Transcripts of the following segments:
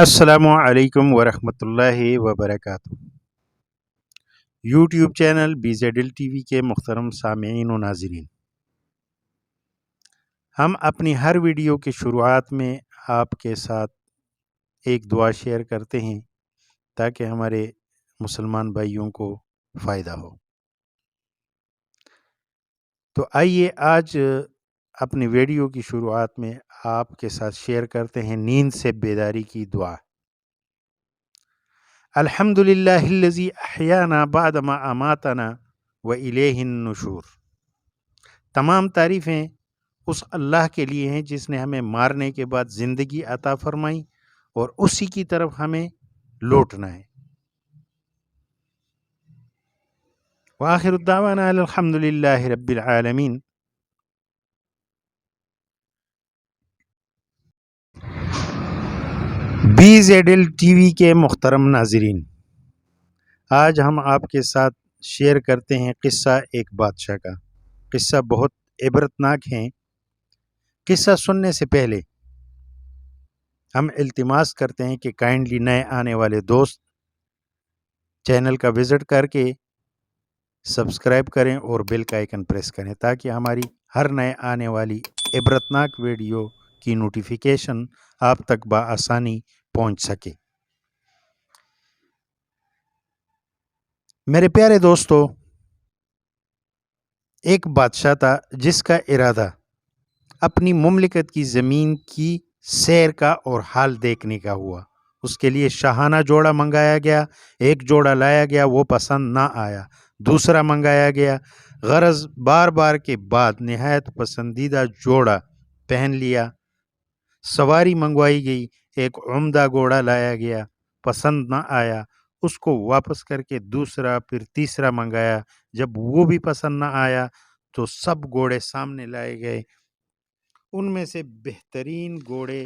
السلام علیکم ورحمۃ اللہ وبرکاتہ۔ YouTube channel BZL T V کے محترم سامعین و ناظرین، ہم اپنی ہر ویڈیو کی شروعات میں آپ کے ساتھ ایک دعا شیئر کرتے ہیں تاکہ ہمارے مسلمان بھائیوں کو فائدہ ہو۔ تو آئیے آج اپنی ویڈیو کی شروعات میں آپ کے ساتھ شیئر کرتے ہیں نیند سے بیداری کی دعا۔ الحمد للہ الذی احیانا بعد ما اماتنا والیہ النشور۔ تمام تعریفیں اس اللہ کے لیے ہیں جس نے ہمیں مارنے کے بعد زندگی عطا فرمائی اور اسی کی طرف ہمیں لوٹنا ہے۔ وآخر الدعوانا الحمد للہ رب العالمین۔ BZL ٹی وی کے محترم ناظرین، آج ہم آپ کے ساتھ شیئر کرتے ہیں قصہ ایک بادشاہ کا۔ قصہ بہت عبرتناک ہے۔ قصہ سننے سے پہلے ہم التماس کرتے ہیں کہ کائنڈلی نئے آنے والے دوست چینل کا وزٹ کر کے سبسکرائب کریں اور بیل کا آئیکن پریس کریں تاکہ ہماری ہر نئے آنے والی عبرتناک ویڈیو کی نوٹیفیکیشن آپ تک بآسانی پہنچ سکے۔ میرے پیارے دوستو، ایک بادشاہ تھا جس کا ارادہ اپنی مملکت کی زمین کی سیر کا اور حال دیکھنے کا ہوا۔ اس کے لیے شاہانہ جوڑا منگایا گیا، ایک جوڑا لایا گیا، وہ پسند نہ آیا، دوسرا منگایا گیا، غرض بار بار کے بعد نہایت پسندیدہ جوڑا پہن لیا۔ سواری منگوائی گئی، ایک عمدہ گھوڑا لایا گیا، پسند نہ آیا، اس کو واپس کر کے دوسرا پھر تیسرا منگایا۔ جب وہ بھی پسند نہ آیا تو سب گھوڑے سامنے لائے گئے، ان میں سے بہترین گھوڑے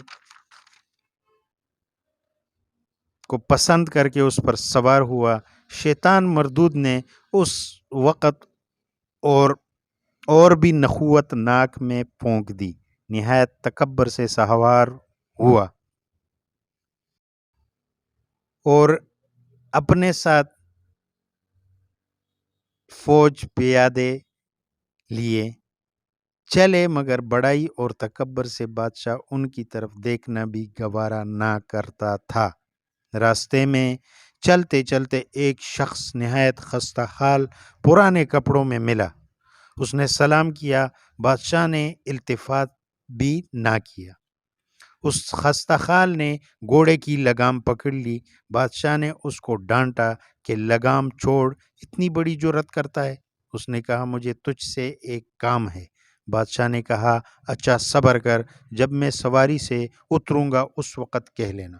کو پسند کر کے اس پر سوار ہوا۔ شیطان مردود نے اس وقت اور بھی نخوت ناک میں پھونک دی، نہایت تکبر سے سوار ہوا اور اپنے ساتھ فوج پیادے لیے چلے، مگر بڑائی اور تکبر سے بادشاہ ان کی طرف دیکھنا بھی گوارا نہ کرتا تھا۔ راستے میں چلتے چلتے ایک شخص نہایت خستہ حال پرانے کپڑوں میں ملا۔ اس نے سلام کیا، بادشاہ نے التفات بھی نہ کیا۔ اس خستہ حال نے گھوڑے کی لگام پکڑ لی۔ بادشاہ نے اس کو ڈانٹا کہ لگام چھوڑ، اتنی بڑی جرأت کرتا ہے۔ اس نے کہا مجھے تجھ سے ایک کام ہے۔ بادشاہ نے کہا اچھا صبر کر، جب میں سواری سے اتروں گا اس وقت کہہ لینا۔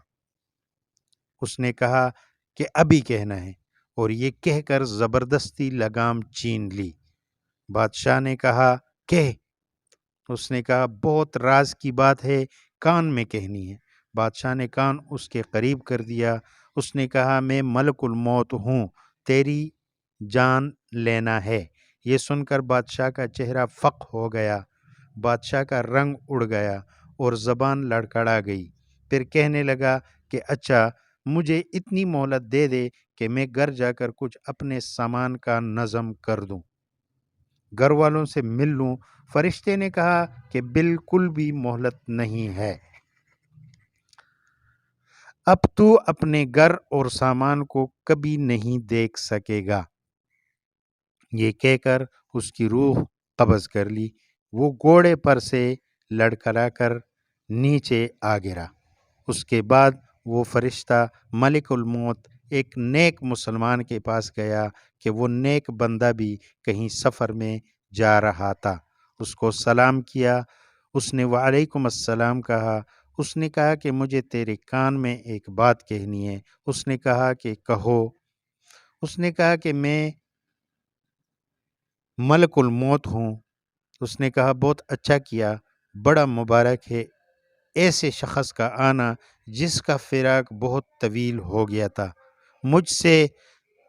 اس نے کہا کہ ابھی کہنا ہے، اور یہ کہہ کر زبردستی لگام چھین لی۔ بادشاہ نے کہا کہہ۔ اس نے کہا بہت راز کی بات ہے، کان میں کہنی ہے۔ بادشاہ نے کان اس کے قریب کر دیا۔ اس نے کہا میں ملک الموت ہوں، تیری جان لینا ہے۔ یہ سن کر بادشاہ کا چہرہ فق ہو گیا، بادشاہ کا رنگ اڑ گیا اور زبان لڑکھڑا گئی۔ پھر کہنے لگا کہ اچھا مجھے اتنی مہلت دے دے کہ میں گھر جا کر کچھ اپنے سامان کا نظم کر دوں، گھر والوں سے مل لوں۔ فرشتے نے کہا کہ بالکل بھی مہلت نہیں ہے، اب تو اپنے گھر اور سامان کو کبھی نہیں دیکھ سکے گا۔ یہ کہہ کر اس کی روح قبض کر لی۔ وہ گھوڑے پر سے لڑکھڑا کر نیچے آ گرا۔ اس کے بعد وہ فرشتہ ملک الموت ایک نیک مسلمان کے پاس گیا کہ وہ نیک بندہ بھی کہیں سفر میں جا رہا تھا۔ اس کو سلام کیا، اس نے وعلیکم السلام کہا۔ اس نے کہا کہ مجھے تیرے کان میں ایک بات کہنی ہے۔ اس نے کہا کہ کہو۔ اس نے کہا کہ میں ملک الموت ہوں۔ اس نے کہا بہت اچھا کیا، بڑا مبارک ہے ایسے شخص کا آنا جس کا فراق بہت طویل ہو گیا تھا۔ مجھ سے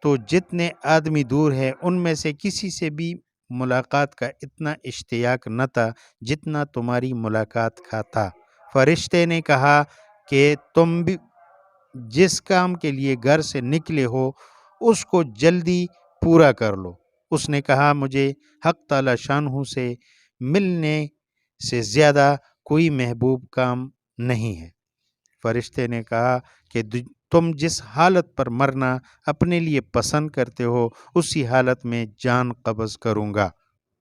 تو جتنے آدمی دور ہیں ان میں سے کسی سے بھی ملاقات کا اتنا اشتیاق نہ تھا جتنا تمہاری ملاقات کا تھا۔ فرشتے نے کہا کہ جس کام کے لیے گھر سے نکلے ہو اس کو جلدی پورا کر لو۔ اس نے کہا مجھے حق تعالی شانہ سے ملنے سے زیادہ کوئی محبوب کام نہیں ہے۔ فرشتے نے کہا کہ تم جس حالت پر مرنا اپنے لیے پسند کرتے ہو اسی حالت میں جان قبض کروں گا۔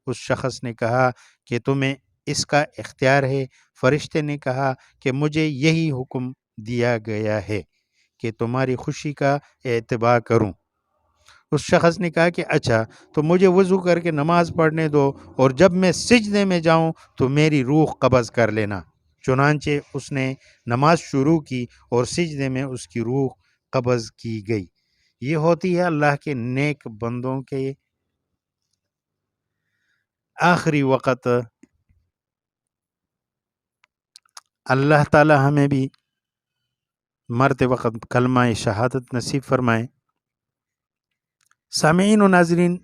اس شخص نے کہا کہ تمہیں اس کا اختیار ہے۔ فرشتے نے کہا کہ مجھے یہی حکم دیا گیا ہے کہ تمہاری خوشی کا اتباع کروں۔ اس شخص نے کہا کہ اچھا تو مجھے وضو کر کے نماز پڑھنے دو اور جب میں سجدے میں جاؤں تو میری روح قبض کر لینا۔ چنانچہ اس نے نماز شروع کی اور سجدے میں اس کی روح قبض کی گئی۔ یہ ہوتی ہے اللہ کے نیک بندوں کے آخری وقت۔ اللہ تعالی ہمیں بھی مرتے وقت کلمہ شہادت نصیب فرمائے۔ سامعین و ناظرین،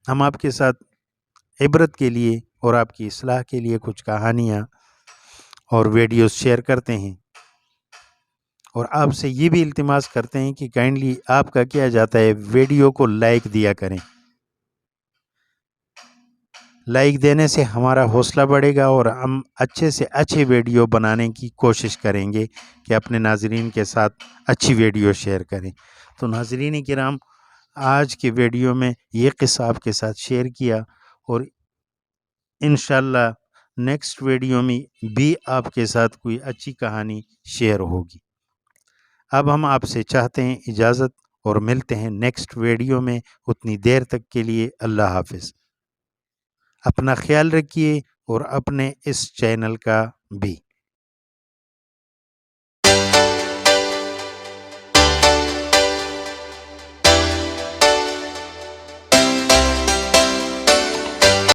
ہم آپ کے ساتھ عبرت کے لیے اور آپ کی اصلاح کے لیے کچھ کہانیاں اور ویڈیوز شیئر کرتے ہیں، اور آپ سے یہ بھی التماس کرتے ہیں کہ کائنڈلی آپ کا کیا جاتا ہے ویڈیو کو لائک دیا کریں۔ لائک دینے سے ہمارا حوصلہ بڑھے گا اور ہم اچھے سے اچھے ویڈیو بنانے کی کوشش کریں گے کہ اپنے ناظرین کے ساتھ اچھی ویڈیو شیئر کریں۔ تو ناظرین کرام، آج کے ویڈیو میں یہ قصہ آپ کے ساتھ شیئر کیا، اور انشاءاللہ نیکسٹ ویڈیو میں بھی آپ کے ساتھ کوئی اچھی کہانی شیئر ہوگی۔ اب ہم آپ سے چاہتے ہیں اجازت، اور ملتے ہیں نیکسٹ ویڈیو میں۔ اتنی دیر تک کے لیے اللہ حافظ۔ اپنا خیال رکھیے اور اپنے اس چینل کا بھی۔